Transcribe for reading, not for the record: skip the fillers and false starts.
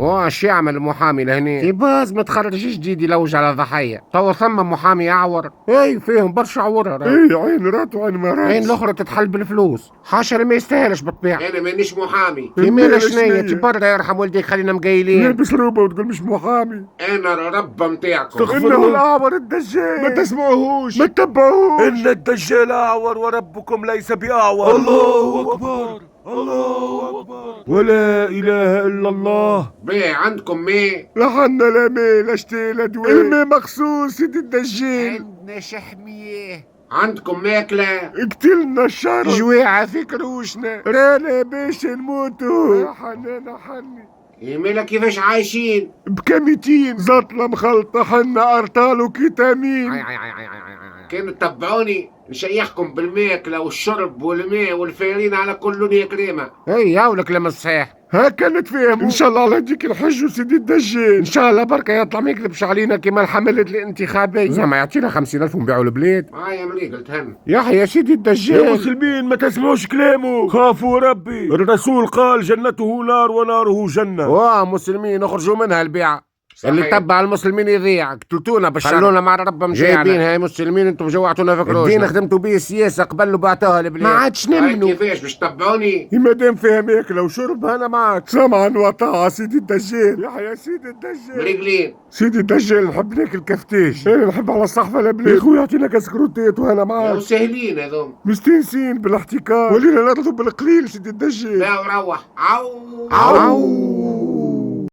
واش يعمل المحامي لهنا؟ في باز متخرج جديد يلوج على ضحية، تو ثم محامي اعور، اي فيهم برشا عورة. اي عين رات وعين ما راتش. عين الاخرى تتحل بالفلوس، حاشا اللي ما يستاهلش بالطبيعة. انا مانيش محامي. في مالا شنية شنية؟ برا يرحم والديك خلينا مقايلين. يلبس روبه وتقول مش محامي. انا رب متاعكم. انه الاعور الدجال، ما تسمعوهوش ما تتبعوهوش. إن الدجال أعور وربكم ليس بأعور. الله أكبر، الله أكبر، ولا إله إلا الله. بيه عندكم مي؟ لحنا لا مي لا شتي لا دواء، المي مخصوص سيد الدجال. عندنا شحمية، عندكم ماكلة؟ اقتلنا الشر جويعة في كروشنا. رانا باش نموتوا. يا حنان حني يميلا كيفاش عايشين؟ بكميتين زطلة مخلطة حنا أرطال وكيتامين. كانوا تتبعوني نشيحكم بالماكلة والشرب والماء والفيرين على كل لون يا كريمة. اي ياولك لما صحيح. هكا نتفاهموا ان شاء الله على ديك الحج وسيدي الدجال. ان شاء الله بركة يطلع ما يكذبش علينا كيما الحملات الانتخابية. زعما يعطينا 50,000 ونبيعوا البلاد. يا مليك قلت هن. يحيى سيدي يا الدجال. مسلمين ما تسمعوش كلامه، خافوا ربي. الرسول قال جنته نار وناره جنة. مسلمين اخرجوا منها البيعة. اللي صحيح. تبع المسلمين يضيع، قتلتونا بالشر، خلونا مع رب مجيعنا. جايبين هاي مسلمين انتم جوعتونا في كروشنا. الدين خدمتوا بيه السياسة قبل وبعتوها البلاد. ما عادش نمنوا. كيفاش باش تتبعوني؟ ما دام فيها ماكلة وشرب انا معك. سمعا وطاعة سيدي الدجال. يحيى سيدي الدجال. مريقلين. سيدي الدجال نحب ناكل كفتاش. انا نحب على الصحفة البلاد. يا خويا يعطينا كاس كروتات وانا معاك. سهلين هذوم. مستانسين بالاحتكار، ولينا نطلب بالقليل سيدي الدجال. لا وروح. عو عو